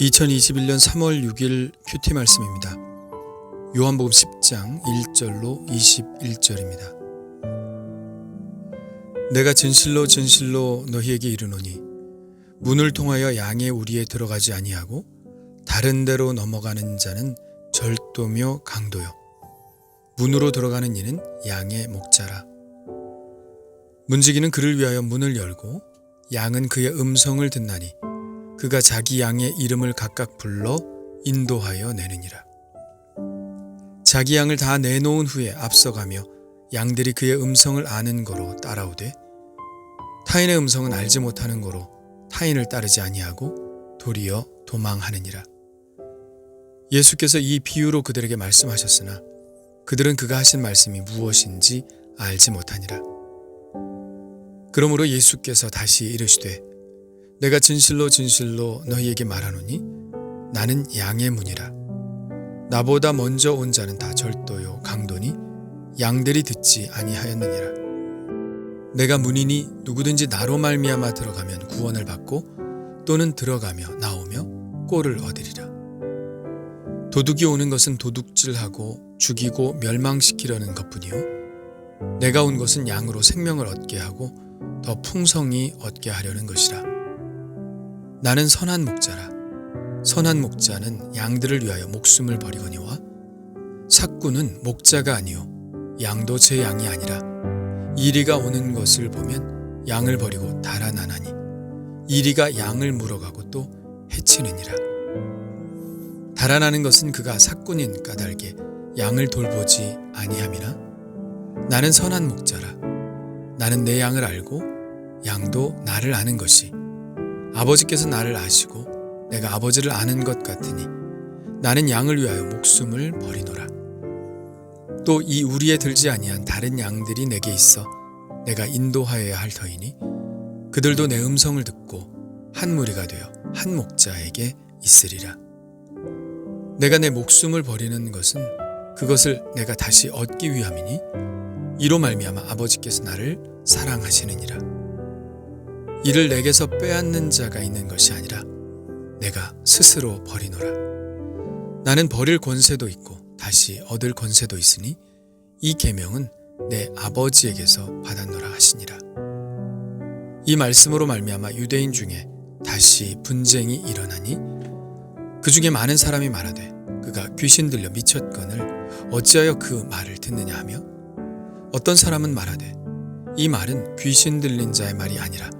2021년 3월 6일 큐티 말씀입니다. 요한복음 10장 1절로 21절입니다. 내가 진실로 진실로 너희에게 이르노니 문을 통하여 양의 우리에 들어가지 아니하고 다른 데로 넘어가는 자는 절도며 강도요 문으로 들어가는 이는 양의 목자라. 문지기는 그를 위하여 문을 열고 양은 그의 음성을 듣나니 그가 자기 양의 이름을 각각 불러 인도하여 내느니라. 자기 양을 다 내놓은 후에 앞서가며 양들이 그의 음성을 아는 거로 따라오되 타인의 음성은 알지 못하는 거로 타인을 따르지 아니하고 도리어 도망하느니라. 예수께서 이 비유로 그들에게 말씀하셨으나 그들은 그가 하신 말씀이 무엇인지 알지 못하니라. 그러므로 예수께서 다시 이르시되 내가 진실로 진실로 너희에게 말하노니 나는 양의 문이라. 나보다 먼저 온 자는 다 절도요 강도니 양들이 듣지 아니하였느니라. 내가 문이니 누구든지 나로 말미암아 들어가면 구원을 받고 또는 들어가며 나오며 꼴을 얻으리라. 도둑이 오는 것은 도둑질하고 죽이고 멸망시키려는 것뿐이요 내가 온 것은 양으로 생명을 얻게 하고 더 풍성히 얻게 하려는 것이라. 나는 선한 목자라. 선한 목자는 양들을 위하여 목숨을 버리거니와 삭구는 목자가 아니요 양도 제 양이 아니라 이리가 오는 것을 보면 양을 버리고 달아나나니 이리가 양을 물어가고 또 해치느니라. 달아나는 것은 그가 삭군인 까닭에 양을 돌보지 아니함이나 나는 선한 목자라. 나는 내 양을 알고 양도 나를 아는 것이 아버지께서 나를 아시고 내가 아버지를 아는 것 같으니 나는 양을 위하여 목숨을 버리노라. 또 이 우리에 들지 아니한 다른 양들이 내게 있어 내가 인도하여야 할 터이니 그들도 내 음성을 듣고 한 무리가 되어 한 목자에게 있으리라. 내가 내 목숨을 버리는 것은 그것을 내가 다시 얻기 위함이니 이로 말미암아 아버지께서 나를 사랑하시느니라. 이를 내게서 빼앗는 자가 있는 것이 아니라 내가 스스로 버리노라. 나는 버릴 권세도 있고 다시 얻을 권세도 있으니 이 계명은 내 아버지에게서 받았노라 하시니라. 이 말씀으로 말미암아 유대인 중에 다시 분쟁이 일어나니 그 중에 많은 사람이 말하되 그가 귀신 들려 미쳤거늘 어찌하여 그 말을 듣느냐 하며 어떤 사람은 말하되 이 말은 귀신 들린 자의 말이 아니라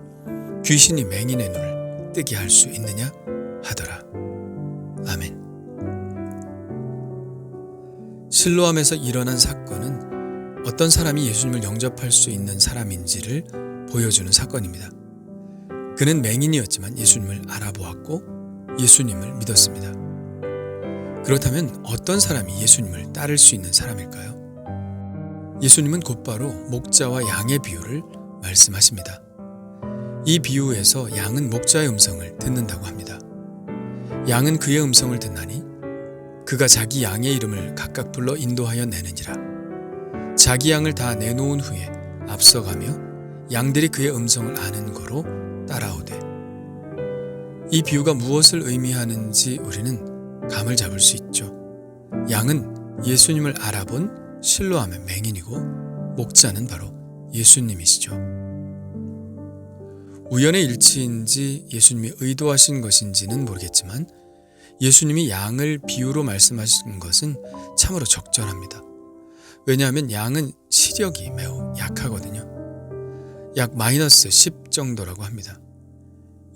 귀신이 맹인의 눈을 뜨게 할 수 있느냐 하더라. 아멘. 실로암에서 일어난 사건은 어떤 사람이 예수님을 영접할 수 있는 사람인지를 보여주는 사건입니다. 그는 맹인이었지만 예수님을 알아보았고 예수님을 믿었습니다. 그렇다면 어떤 사람이 예수님을 따를 수 있는 사람일까요? 예수님은 곧바로 목자와 양의 비유를 말씀하십니다. 이 비유에서 양은 목자의 음성을 듣는다고 합니다. 양은 그의 음성을 듣나니 그가 자기 양의 이름을 각각 불러 인도하여 내느니라. 자기 양을 다 내놓은 후에 앞서가며 양들이 그의 음성을 아는 거로 따라오되 이 비유가 무엇을 의미하는지 우리는 감을 잡을 수 있죠. 양은 예수님을 알아본 실로암의 맹인이고 목자는 바로 예수님이시죠. 우연의 일치인지 예수님이 의도하신 것인지는 모르겠지만 예수님이 양을 비유로 말씀하신 것은 참으로 적절합니다. 왜냐하면 양은 시력이 매우 약하거든요. 약 -10 정도라고 합니다.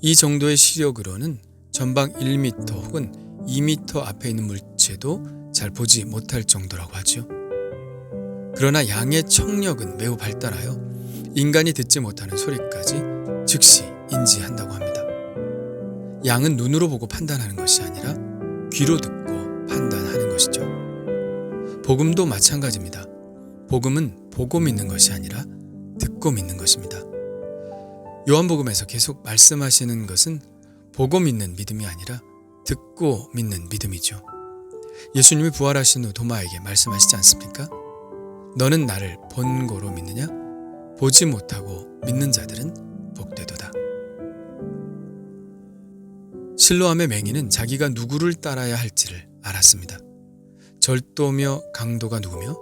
이 정도의 시력으로는 전방 1m 혹은 2m 앞에 있는 물체도 잘 보지 못할 정도라고 하죠. 그러나 양의 청력은 매우 발달하여 인간이 듣지 못하는 소리까지 즉시 인지한다고 합니다. 양은 눈으로 보고 판단하는 것이 아니라 귀로 듣고 판단하는 것이죠. 복음도 마찬가지입니다. 복음은 보고 믿는 것이 아니라 듣고 믿는 것입니다. 요한복음에서 계속 말씀하시는 것은 보고 믿는 믿음이 아니라 듣고 믿는 믿음이죠. 예수님이 부활하신 후 도마에게 말씀하시지 않습니까? 너는 나를 본고로 믿느냐? 보지 못하고 믿는 자들은 복되도다. 실로암의 맹인은 자기가 누구를 따라야 할지를 알았습니다. 절도며 강도가 누구며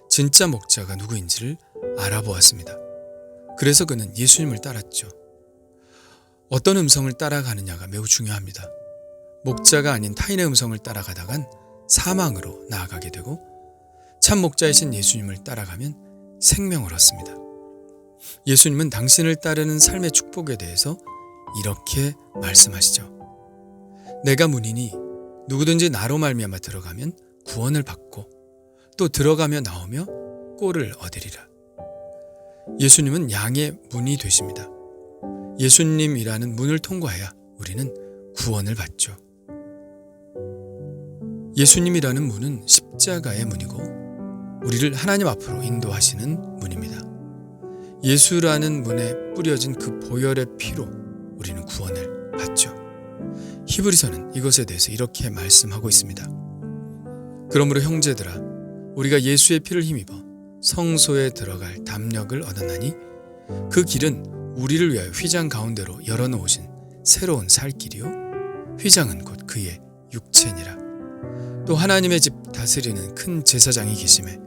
진짜 목자가 누구인지를 알아보았습니다. 그래서 그는 예수님을 따랐죠. 어떤 음성을 따라가느냐가 매우 중요합니다. 목자가 아닌 타인의 음성을 따라가다간 사망으로 나아가게 되고 참 목자이신 예수님을 따라가면 생명을 얻습니다. 예수님은 당신을 따르는 삶의 축복에 대해서 이렇게 말씀하시죠. 내가 문이니 누구든지 나로 말미암아 들어가면 구원을 받고 또 들어가며 나오며 꼴을 얻으리라. 예수님은 양의 문이 되십니다. 예수님이라는 문을 통과해야 우리는 구원을 받죠. 예수님이라는 문은 십자가의 문이고 우리를 하나님 앞으로 인도하시는 문입니다. 예수라는 문에 뿌려진 그 보혈의 피로 우리는 구원을 받죠. 히브리서는 이것에 대해서 이렇게 말씀하고 있습니다. 그러므로 형제들아, 우리가 예수의 피를 힘입어 성소에 들어갈 담력을 얻었나니 그 길은 우리를 위하여 휘장 가운데로 열어놓으신 새로운 살 길이요 휘장은 곧 그의 육체니라. 또 하나님의 집 다스리는 큰 제사장이 계심에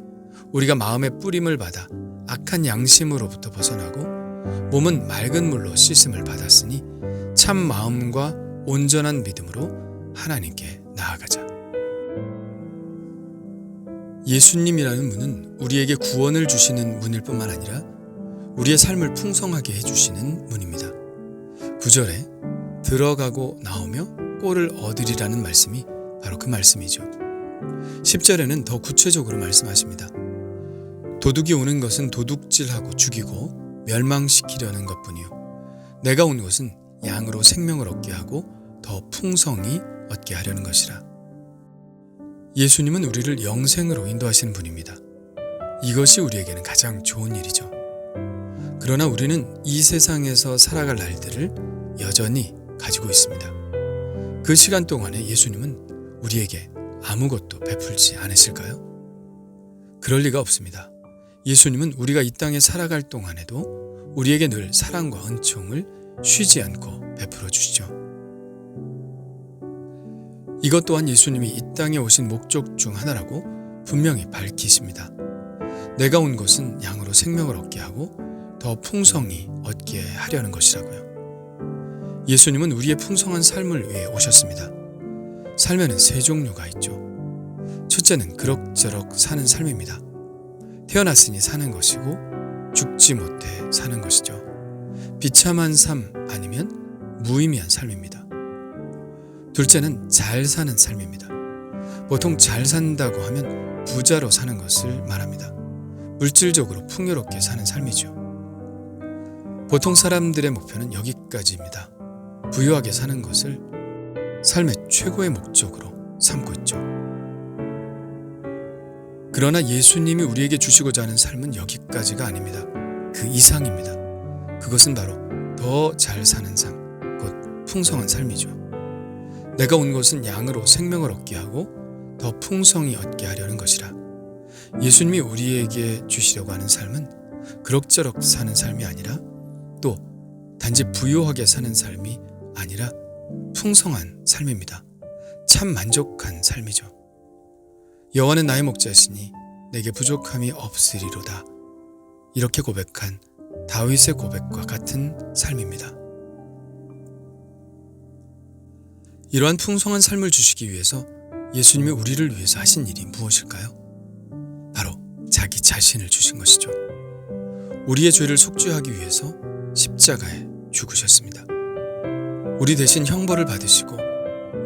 우리가 마음의 뿌림을 받아 악한 양심으로부터 벗어나고 몸은 맑은 물로 씻음을 받았으니 참 마음과 온전한 믿음으로 하나님께 나아가자. 예수님이라는 문은 우리에게 구원을 주시는 문일 뿐만 아니라 우리의 삶을 풍성하게 해주시는 문입니다. 9절에 들어가고 나오며 꼴을 얻으리라는 말씀이 바로 그 말씀이죠. 10절에는 더 구체적으로 말씀하십니다. 도둑이 오는 것은 도둑질하고 죽이고 멸망시키려는 것뿐이요 내가 온 것은 양으로 생명을 얻게 하고 더 풍성히 얻게 하려는 것이라. 예수님은 우리를 영생으로 인도하시는 분입니다. 이것이 우리에게는 가장 좋은 일이죠. 그러나 우리는 이 세상에서 살아갈 날들을 여전히 가지고 있습니다. 그 시간 동안에 예수님은 우리에게 아무것도 베풀지 않으실까요? 그럴 리가 없습니다. 예수님은 우리가 이 땅에 살아갈 동안에도 우리에게 늘 사랑과 은총을 쉬지 않고 베풀어 주시죠. 이것 또한 예수님이 이 땅에 오신 목적 중 하나라고 분명히 밝히십니다. 내가 온 것은 양으로 생명을 얻게 하고 더 풍성히 얻게 하려는 것이라고요. 예수님은 우리의 풍성한 삶을 위해 오셨습니다. 삶에는 세 종류가 있죠. 첫째는 그럭저럭 사는 삶입니다. 태어났으니 사는 것이고 죽지 못해 사는 것이죠. 비참한 삶 아니면 무의미한 삶입니다. 둘째는 잘 사는 삶입니다. 보통 잘 산다고 하면 부자로 사는 것을 말합니다. 물질적으로 풍요롭게 사는 삶이죠. 보통 사람들의 목표는 여기까지입니다. 부유하게 사는 것을 삶의 최고의 목적으로 삼고 있죠. 그러나 예수님이 우리에게 주시고자 하는 삶은 여기까지가 아닙니다. 그 이상입니다. 그것은 바로 더 잘 사는 삶, 곧 풍성한 삶이죠. 내가 온 것은 양으로 생명을 얻게 하고 더 풍성히 얻게 하려는 것이라. 예수님이 우리에게 주시려고 하는 삶은 그럭저럭 사는 삶이 아니라 또 단지 부유하게 사는 삶이 아니라 풍성한 삶입니다. 참 만족한 삶이죠. 여호와는 나의 목자시니 내게 부족함이 없으리로다. 이렇게 고백한 다윗의 고백과 같은 삶입니다. 이러한 풍성한 삶을 주시기 위해서 예수님이 우리를 위해서 하신 일이 무엇일까요? 바로 자기 자신을 주신 것이죠. 우리의 죄를 속죄하기 위해서 십자가에 죽으셨습니다. 우리 대신 형벌을 받으시고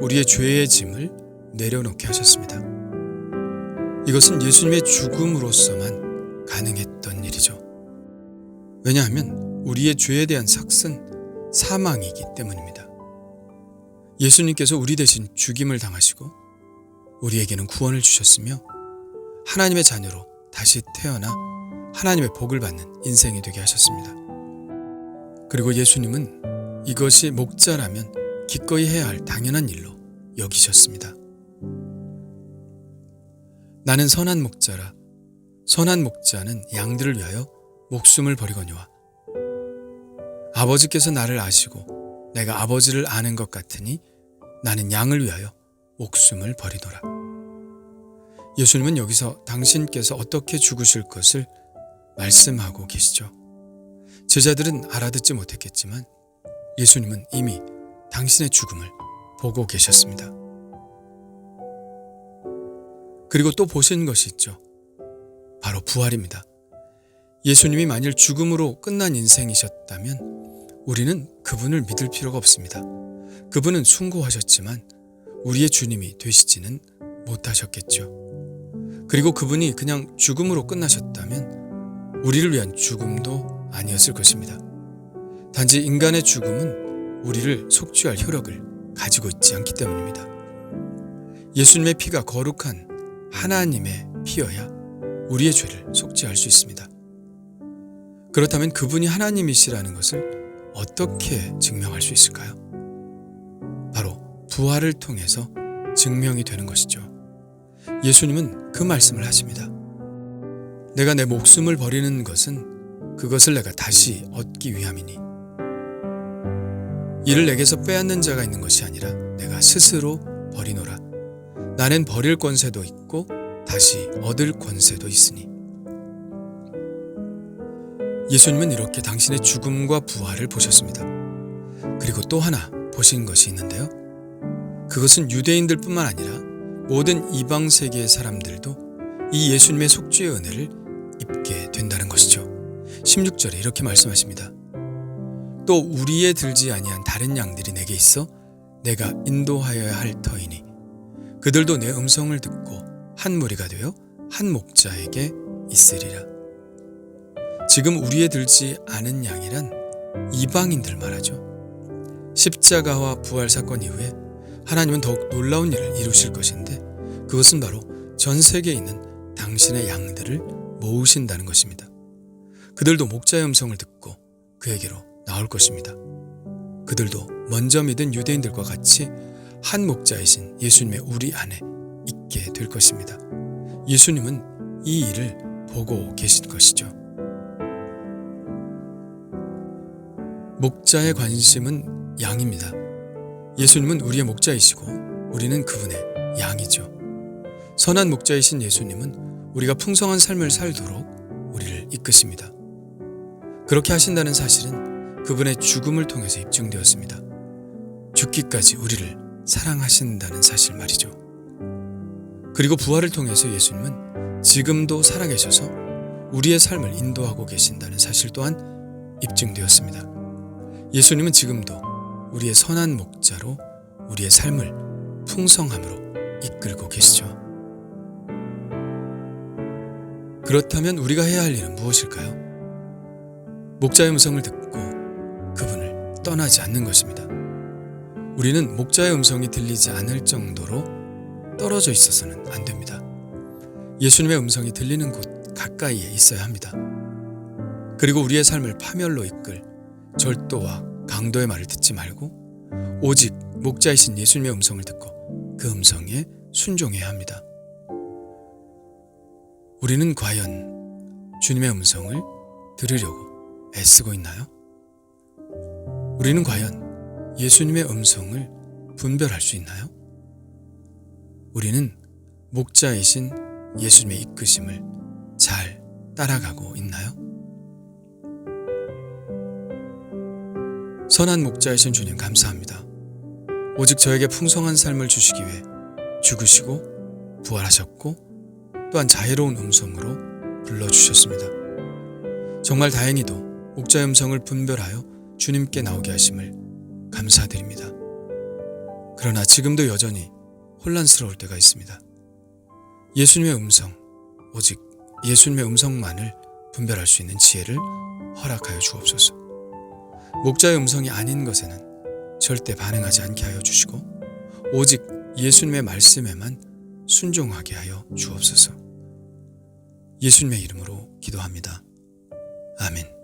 우리의 죄의 짐을 내려놓게 하셨습니다. 이것은 예수님의 죽음으로서만 가능했던 일이죠. 왜냐하면 우리의 죄에 대한 삭은 사망이기 때문입니다. 예수님께서 우리 대신 죽임을 당하시고 우리에게는 구원을 주셨으며 하나님의 자녀로 다시 태어나 하나님의 복을 받는 인생이 되게 하셨습니다. 그리고 예수님은 이것이 목자라면 기꺼이 해야 할 당연한 일로 여기셨습니다. 나는 선한 목자라. 선한 목자는 양들을 위하여 목숨을 버리거니와 아버지께서 나를 아시고 내가 아버지를 아는 것 같으니 나는 양을 위하여 목숨을 버리노라. 예수님은 여기서 당신께서 어떻게 죽으실 것을 말씀하고 계시죠. 제자들은 알아듣지 못했겠지만 예수님은 이미 당신의 죽음을 보고 계셨습니다. 그리고 또 보신 것이 있죠. 바로 부활입니다. 예수님이 만일 죽음으로 끝난 인생이셨다면 우리는 그분을 믿을 필요가 없습니다. 그분은 숭고하셨지만 우리의 주님이 되시지는 못하셨겠죠. 그리고 그분이 그냥 죽음으로 끝나셨다면 우리를 위한 죽음도 아니었을 것입니다. 단지 인간의 죽음은 우리를 속죄할 효력을 가지고 있지 않기 때문입니다. 예수님의 피가 거룩한 하나님의 피여야 우리의 죄를 속죄할 수 있습니다. 그렇다면 그분이 하나님이시라는 것을 어떻게 증명할 수 있을까요? 바로 부활을 통해서 증명이 되는 것이죠. 예수님은 그 말씀을 하십니다. 내가 내 목숨을 버리는 것은 그것을 내가 다시 얻기 위함이니 이를 내게서 빼앗는 자가 있는 것이 아니라 내가 스스로 버리노라. 나는 버릴 권세도 있고 다시 얻을 권세도 있으니. 예수님은 이렇게 당신의 죽음과 부활을 보셨습니다. 그리고 또 하나 보신 것이 있는데요. 그것은 유대인들 뿐만 아니라 모든 이방 세계의 사람들도 이 예수님의 속죄의 은혜를 입게 된다는 것이죠. 16절에 이렇게 말씀하십니다. 또 우리에 들지 아니한 다른 양들이 내게 있어 내가 인도하여야 할 터이니 그들도 내 음성을 듣고 한 무리가 되어 한 목자에게 있으리라. 지금 우리에 들지 않은 양이란 이방인들 말하죠. 십자가와 부활 사건 이후에 하나님은 더욱 놀라운 일을 이루실 것인데 그것은 바로 전 세계에 있는 당신의 양들을 모으신다는 것입니다. 그들도 목자의 음성을 듣고 그에게로 나올 것입니다. 그들도 먼저 믿은 유대인들과 같이 한 목자이신 예수님의 우리 안에 있게 될 것입니다. 예수님은 이 일을 보고 계신 것이죠. 목자의 관심은 양입니다. 예수님은 우리의 목자이시고 우리는 그분의 양이죠. 선한 목자이신 예수님은 우리가 풍성한 삶을 살도록 우리를 이끄십니다. 그렇게 하신다는 사실은 그분의 죽음을 통해서 입증되었습니다. 죽기까지 우리를 사랑하신다는 사실 말이죠. 그리고 부활을 통해서 예수님은 지금도 살아계셔서 우리의 삶을 인도하고 계신다는 사실 또한 입증되었습니다. 예수님은 지금도 우리의 선한 목자로 우리의 삶을 풍성함으로 이끌고 계시죠. 그렇다면 우리가 해야 할 일은 무엇일까요? 목자의 음성을 듣고 그분을 떠나지 않는 것입니다. 우리는 목자의 음성이 들리지 않을 정도로 떨어져 있어서는 안 됩니다. 예수님의 음성이 들리는 곳 가까이에 있어야 합니다. 그리고 우리의 삶을 파멸로 이끌 절도와 강도의 말을 듣지 말고 오직 목자이신 예수님의 음성을 듣고 그 음성에 순종해야 합니다. 우리는 과연 주님의 음성을 들으려고 애쓰고 있나요? 우리는 과연 예수님의 음성을 분별할 수 있나요? 우리는 목자이신 예수님의 이끄심을 잘 따라가고 있나요? 선한 목자이신 주님 감사합니다. 오직 저에게 풍성한 삶을 주시기 위해 죽으시고 부활하셨고 또한 자애로운 음성으로 불러주셨습니다. 정말 다행히도 목자의 음성을 분별하여 주님께 나오게 하심을 감사드립니다. 그러나 지금도 여전히 혼란스러울 때가 있습니다. 예수님의 음성, 오직 예수님의 음성만을 분별할 수 있는 지혜를 허락하여 주옵소서. 목자의 음성이 아닌 것에는 절대 반응하지 않게 하여 주시고 오직 예수님의 말씀에만 순종하게 하여 주옵소서. 예수님의 이름으로 기도합니다. 아멘.